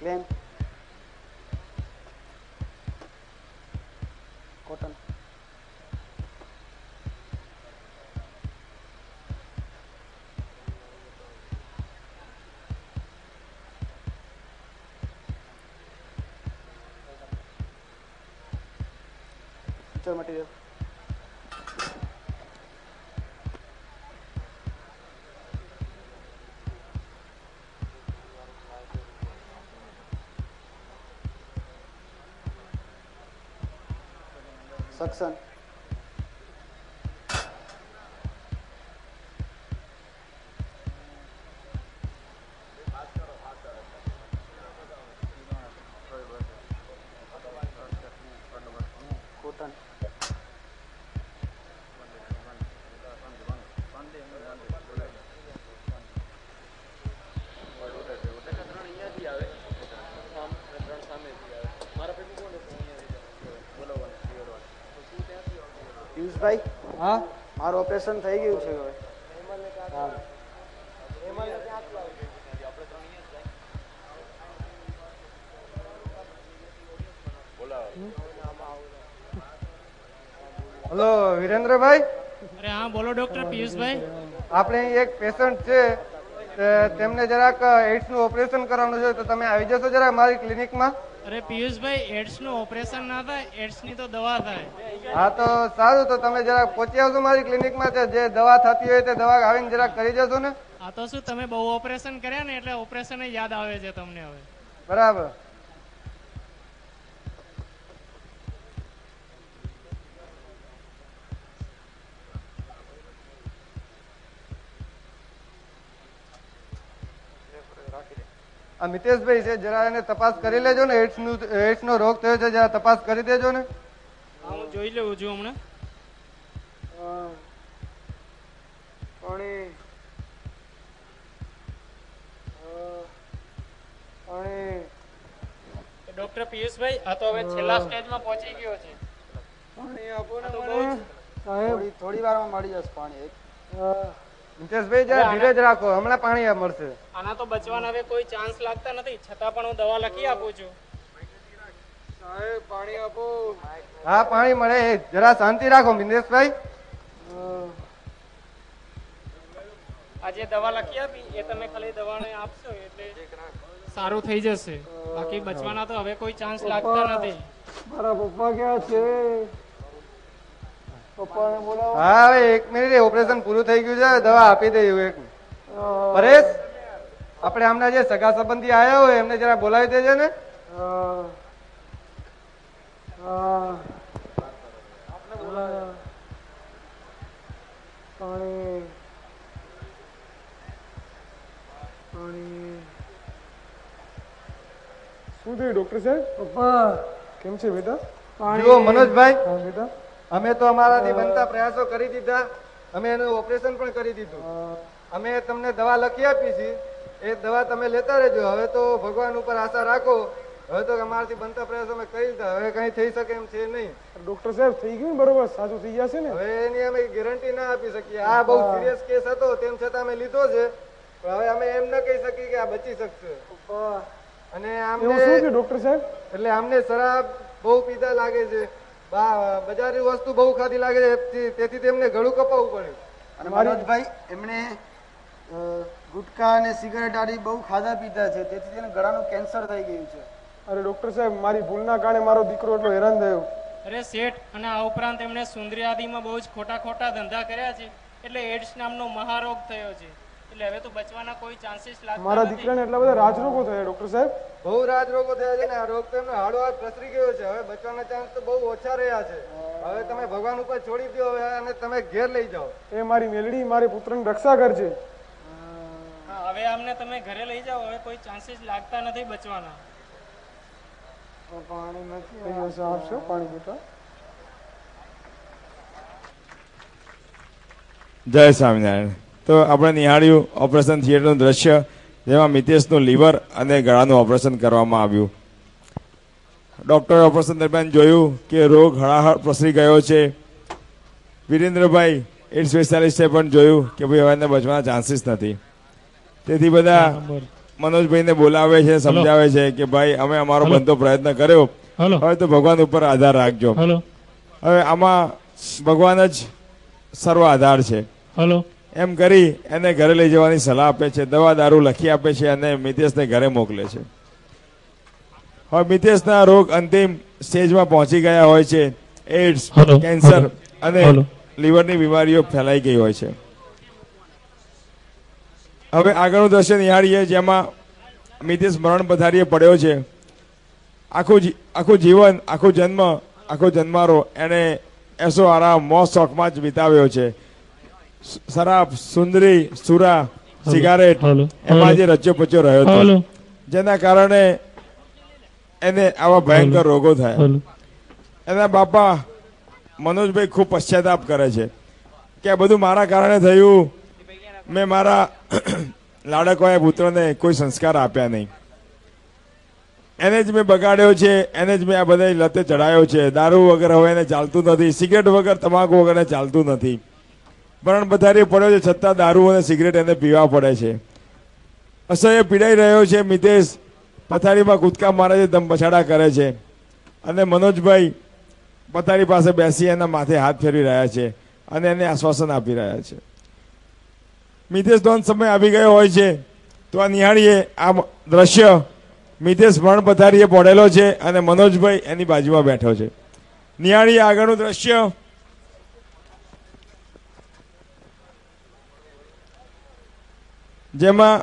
Van cotton material suction cotton પિયુષભાઈ હા મારું ઓપરેશન થઈ ગયું છે હવે હલો વિરેન્દ્રભાઈ. અરે હા બોલો ડોક્ટર પિયુષભાઈ. આપણે એક પેશન્ટ છે તેમને જરાક એઇડ્સ નું ઓપરેશન કરવાનું છે તો તમે આવી જશો જરાક મારી ક્લિનિકમાં. અરે પિયુષભાઈ એડ્સ નું ઓપરેશન ના થાય, એડ્સ ની તો દવા થાય. હા તો સારું, તો તમે જરાક પહોંચી આવશો મારી ક્લિનિકમાં. જે દવા થતી હોય તે દવા આવીને જરાક કરી જશો ને. આ તો શું તમે બહુ ઓપરેશન કર્યા ને એટલે ઓપરેશન યાદ આવે છે તમને હવે. બરાબર. આ મિતેશભાઈ છે, જરા એને તપાસ કરી લેજો ને. એઇડ્સ નો રોગ થયો છે, જરા તપાસ કરી દેજો ને. હા હું જોઈ લઉં છું હમણાં. ડોક્ટર પિયુષભાઈ આ તો હવે છેલ્લા સ્ટેજમાં પહોંચી ગયો છે. થોડી વારમાં મળી જશે પાણી. મિતેશભાઈ જરા ધીરજ રાખો, હમણાં પાણી મળશે. આના તો બચવાના હવે કોઈ ચાન્સ લાગતા નથી, છતાં પણ હું દવા લખી આપું છું. સાહેબ પાણી આપો. હા પાણી મળે, જરા શાંતિ રાખો મિતેશભાઈ. આ જે દવા લખી આપી એ તમે ખાલી દવાને આપશો એટલે સારું થઈ જશે. બાકી બચવાના તો હવે કોઈ ચાન્સ લાગતા નથી. મારા પપ્પા ક્યાં છે? પપ્પાને બોલાવો. હા હવે 1 મિનિટ, ઓપરેશન પૂરું થઈ ગયું છે, દવા આપી દે. પરેશ, આપણે આમના જે સગા સંબંધી આવ્યા હોય એમને જરા બોલાવી દેજે ને. શું થયું ડોક્ટર સાહેબ? પપ્પા કેમ છે બેટા? જુઓ મનોજભાઈ, બેટા અમે તો અમારાથી બનતા પ્રયાસો કરી દીધા, અમે એનું ઓપરેશન પણ કરી દીધું. અમે તમને દવા લખી આપી છે, એ દવા તમે લેતા રહેજો. હવે તો ભગવાન ઉપર આશા રાખો. હવે તો અમારાથી બનતા પ્રયાસો અમે કરી દીધા, હવે કઈ થઈ શકે એમ છે નહીં. ડોક્ટર સાહેબ થઈ ગયું બરોબર, સાચું થઈ જશે ને? હવે એની અમે ગેરંટી ના આપી શકીએ. આ બહુ સિરિયસ કેસ હતો, તેમ છતાં અમે લીધો છે, પણ હવે અમે એમ ના કહી શકીએ કે આ બચી શકશે. અને આમ શું છે ડોક્ટર સાહેબ? એટલે આમને શરાબ બહુ પીધા લાગે છે, બજારી વસ્તુ બહુ ખાધી લાગે છે, તેથી તેમને ગળું કપાવવું પડ્યું. અને મનોજભાઈ એમણે ગુટકા અને સિગરેટ આદિ બહુ ખાધા પીધા છે, તેથી તેને ગળાનું કેન્સર થઈ ગયું છે. અરે ડોક્ટર સાહેબ, મારી ભૂલના કારણે મારો દીકરો એટલો હેરાન થયો. અરે શેઠ, અને આ ઉપરાંત એમણે સુંદરી આદિમાં બહુ જ ખોટા ધંધા કર્યા છે, એટલે એડ્સ નામનો મહારોગ થયો છે. એટલે હવે તો બચવાના કોઈ ચાન્સીસ લાગતા નથી. મારા દીકરાને એટલા બધા રાજરોગો થયા ડોક્ટર સાહેબ. બહુ રાજરોગો થયા છે ને આ રોગ તો એમનો હાડો હાથ પ્રસરી ગયો છે. હવે બચવાના ચાન્સ તો બહુ ઓછા રહ્યા છે. હવે તમે ભગવાન ઉપર છોડી દો હવે, અને તમે ઘેર લઈ જાઓ. એ મારી મેલડી મારી પુત્રની રક્ષા કરજે. હવે આમને તમે ઘરે લઈ જાઓ, હવે કોઈ ચાન્સીસ લાગતા નથી બચવાના. પાણી નથી આપશો? પાણી બેટા. જય સ્વામિનારાયણ. તો આપણે નિહાળ્યું ઓપરેશન થિયેટરનું દ્રશ્ય, જેમાં મિતેશનું લીવર અને ગળાનું ઓપરેશન કરવામાં આવ્યું. ડૉક્ટરે ઓપરેશન દરમિયાન જોયું કે રોગ હળાહળ પ્રસરી ગયો છે. વિરેન્દ્રભાઈ એડ સ્પેશિયાલિસ્ટે પણ જોયું કે ભાઈ હવે એને બચવાના ચાન્સીસ નથી. તેથી બધા મનોજભાઈને બોલાવે છે, સમજાવે છે કે ભાઈ અમે અમારો બનતો પ્રયત્ન કર્યો, હવે તો ભગવાન ઉપર આધાર રાખજો. હવે આમાં ભગવાન જ સર્વ આધાર છે એમ કરી એને ઘરે લઈ જવાની સલાહ આપે છે, દવા દારૂ લખી આપે છે અને મિતેશને ઘરે મોકલે છે. હવે મિતેશના રોગ અંતિમ સ્ટેજમાં પહોંચી ગયા હોય છે. એડ્સ, કેન્સર અને લીવરની બીમારીઓ ફેલાઈ ગઈ હોય છે. હવે આગળનું દ્રશ્ય નિહાળીએ જેમાં મિતેશ મરણ પથારીએ પડ્યો છે. આખું જીવન, આખો જન્મારો એને એસો આરામ મોજ શોખમાં જ વિતાવ્યો છે. શરાબ, સુંદરી, સુરા, સિગારેટ એમાં જે રચ્યો પચ્યો રહ્યો હતો, જેના કારણે એને આવા ભયંકર રોગો થયા. એના બાપા મનોજભાઈ ખૂબ પશ્ચાતાપ કરે છે કે આ બધું મારા કારણે થયું. મેં મારા લાડકવાયા પુત્રને કોઈ સંસ્કાર આપ્યા નહીં, એને જ મેં બગાડ્યો છે, એને જ મેં આ બધા લતે ચડાયો છે. દારૂ વગર હવે એને ચાલતું નથી, સિગરેટ વગર, તમાકુ વગર એને ચાલતું નથી. મરણ પથારી પડ્યો છે છતાં દારૂ અને સિગરેટ એને પીવા પડે છે. અસહ્ય પીડાઈ રહ્યો છે મિતેશ. પથારીમાં કૂદકા મારે છે, દમ પછાડા કરે છે અને મનોજભાઈ પથારી પાસે બેસી એના માથે હાથ ફેરવી રહ્યા છે અને એને આશ્વાસન આપી રહ્યા છે. મિતેશનો અંત સમય આવી ગયો હોય છે તો આ નિહાળીએ આ દ્રશ્ય. મિતેશ મરણ પથારીએ પડેલો છે અને મનોજભાઈ એની બાજુમાં બેઠો છે. નિહાળીએ આગળનું દ્રશ્ય. જેમાં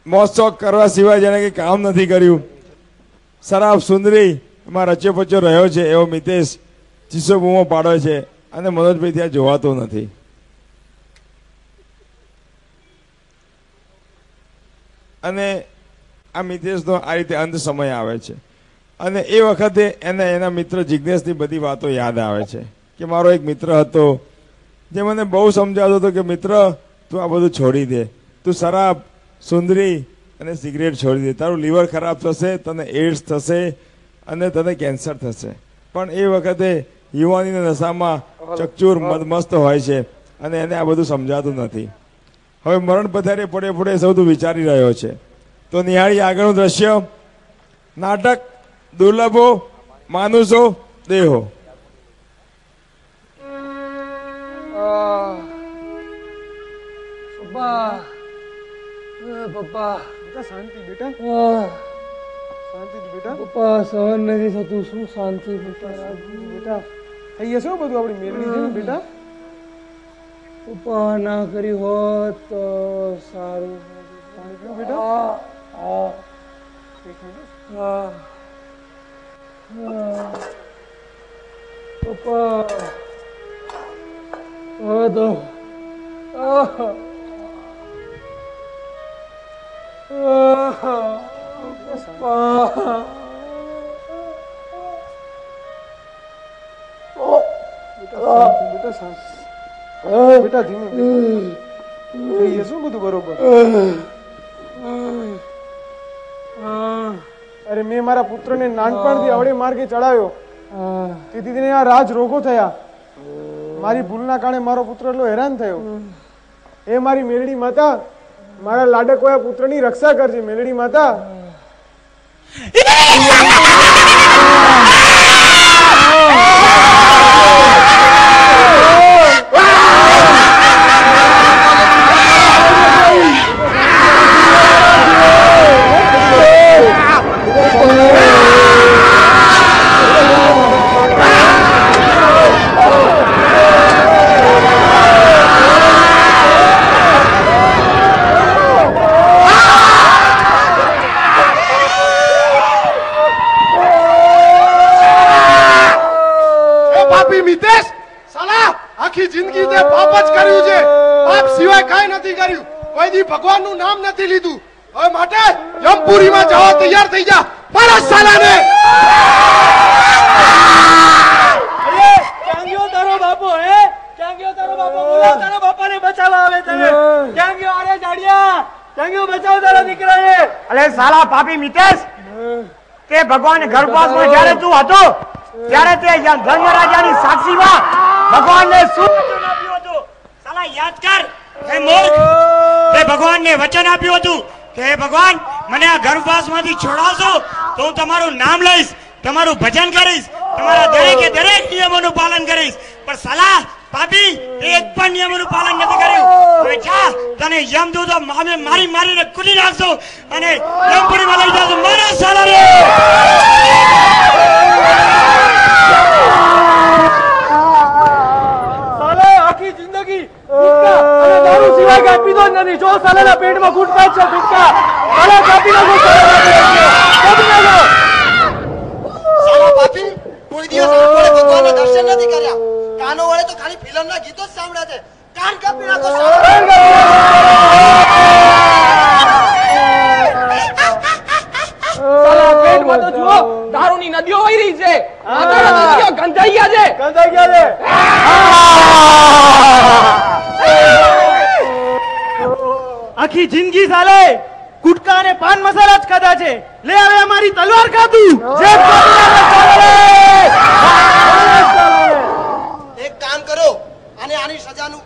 મોજ શોખ કરવા સિવાય જેને કંઈ કામ નથી કર્યું, શરાબ, સુંદરી એમાં રચ્યો પચ્યો રહ્યો છે એવો મિતેશ ચીસો બૂમો પાડે છે અને મનોજભાઈ ત્યાં જોવાતો નથી. અને આ મિતેશનો આ રીતે અંત સમય આવે છે અને એ વખતે એને એના મિત્ર જિજ્ઞેશની બધી વાતો યાદ આવે છે કે મારો એક મિત્ર હતો જે મને બહુ સમજાવતો હતો કે મિત્ર તું આ બધું છોડી દે, તું શરાબ, સુંદરી અને સિગરેટ છોડી દે, તારું લીવર ખરાબ થશે, તને એડ્સ થશે અને તને કેન્સર થશે. પણ એ વખતે યુવાનીના નશામાં ચકચૂર મદમસ્ત હોય છે અને એને આ બધું સમજાતું નથી. હવે મરણ પથારે પડે પડે સૌ વિચારી રહ્યો છે. તો નિહાળી આગળનું દ્રશ્ય. નાટક દુર્લભો માનુષો દેહો. પપ્પા શાંતિ બેટા, શાંતિ બેટા. પપ્પા સહન નથી થતું. શું શાંતિ બેટા? બેટા થઈ જશે બધું, આપણી મેળવી છે ને બેટા. પપ્પા ના કરી હોત તો સારું. બેટા પપ્પા હવે તો બેટા ધીમે થઈ જશે બધું બરોબર. અરે મેં મારા પુત્રને નાનપણથી અવળે માર્ગે ચડાવ્યો, તેથી તેને આ રાજ રોગો થયા. મારી ભૂલના કારણે મારો પુત્ર એટલો હેરાન થયો. એ મારી મેલડી માતા, મારા લાડકવાયા પુત્રની રક્ષા કરજે મેલડી માતા. ભગવાનનું નામ નથી લીધું. હવે માટે યમપુરીમાં જવા તૈયાર થઈ જા. પરત સાલાને ક્યાં ગયો તારો બાપો? હે ક્યાં ગયો તારો બાપો? બોલાવ તારા બાપાને બચાવવા આવે તને. ક્યાં ગયો? અરે જાડિયા ક્યાં ગયો? બચાવ તારા દીકરાને. અરે સાલા પાપી મિતેશ, તે ભગવાન ગર્ભવાસમાં જ્યારે તું હતો ત્યારે તે ધર્મરાજાની સાક્ષીમાં ભગવાનને શું આપ્યું હતું? સાલા યાદ કર. હે મૂર્ખ, તે ભગવાનને વચન આપ્યું હતું કે હે ભગવાન મને આ ગર્ભવાસમાંથી છોડાવશો તો હું તમારું નામ લઈશ, તમારું ભજન કરીશ, તમારા દરેકે દરેક નિયમોનું પાલન કરીશ. પણ સાલા પાપી એક પણ નિયમોનું પાલન નથી કર્યું. હવે જા, તને યમદૂતો મારી મારીને કૂદી નાખશો અને યમપુરીમાં લઈ જશો. મારા સાલા આખી જિંદગી ગુટકા અને દારૂ સિવાય કાંઈ પીધો જ નથી. જો સાલાના પેટમાં ગુટકા જ છે, ગુટકા. સાલા કાપી નાખો, કાપી નાખો. સાલા પાપી કોઈ દિવસ આપણે ભગવાનના દર્શન નથી કર્યા. કાનો વડે તો ખાલી ફિલ્મના ગીતો જ સાંભળ્યા છે. કાન કાપી નાખો સાલા પેટમાં તો જુઓ દારૂની નદીઓ વહી રહી છે. નદીઓ ગંધાઈ ગયા છે, ગંધાઈ ગયા છે. આખી જિંદગી સાલે ગુટકા અને પાન મસાલા જ ખાધા છે. લે હવે અમારી તલવાર ખાધું. એક કામ કરો, અને આની સજાનું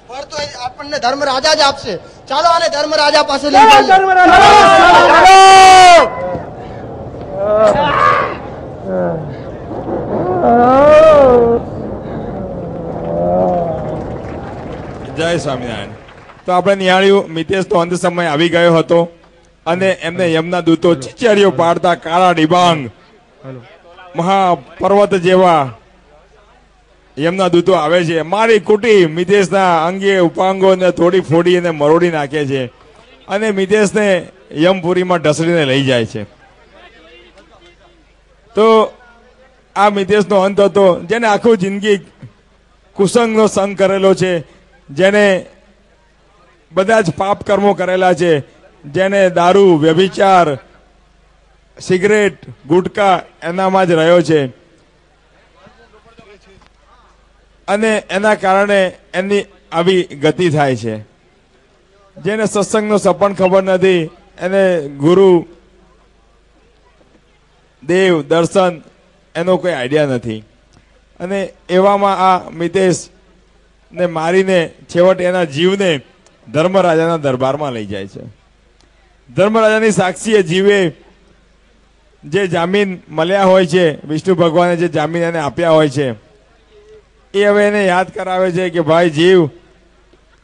ફળ તો આપણને ધર્મરાજા જ આપશે. ચાલો આને ધર્મરાજા પાસે લઈ જઈએ. જય સ્વામિનારાયણ. તો આપણે નિહાળ્યું મિતેશ તો અંત સમય આવી ગયો હતો અને એમને યમના દૂતો ચીચેરીઓ પાડતા કાળા ડિબાંગ મહાપર્વત જેવા યમના દૂતો આવે છે. મારી કુટી મિતેશના અંગે ઉપાંગો ને થોડી ફોડી અને મરોડી નાખે છે અને મિતેશને યમપુરીમાં ઢસડીને લઈ જાય છે. તો આ મિતેશનો અંત હતો, જેને આખું જિંદગી કુસંગનો સંગ કરેલો છે, જેને બધા જ પાપ કર્મો કરેલા છે, જેને દારૂ, વ્યભિચાર, સિગરેટ, ગુટકા એનામાં જ રહ્યો છે અને એના કારણે એની આવી ગતિ થાય છે. જેને સત્સંગનો સપન ખબર નથી, એને ગુરુ, દેવ, દર્શન એનો કોઈ આઈડિયા નથી. અને એવામાં આ મિતેશ ને મારીને છેવટે એના જીવને ધર્મરાજાના દરબારમાં લઈ જાય છે. ધર્મરાજાની સાક્ષીએ જીવે જે જામીન મળ્યા હોય છે, વિષ્ણુ ભગવાને જે જામીન એને આપ્યા હોય છે, એ હવે એને યાદ કરાવે છે કે ભાઈ જીવ,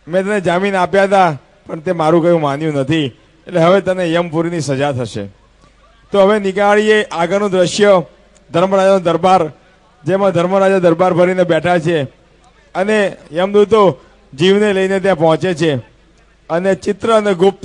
મેં તને જામીન આપ્યા હતા પણ તે મારું કયું માન્યું નથી, એટલે હવે તને યમપુરીની સજા થશે. તો હવે નિકાળીએ આગળનું દ્રશ્ય ધર્મરાજાનો દરબાર, જેમાં ધર્મરાજા દરબાર ભરીને બેઠા છે અને યમદૂતો જીવને લઈને ત્યાં પહોંચે છે અને ચિત્ર અને ગુપ્ત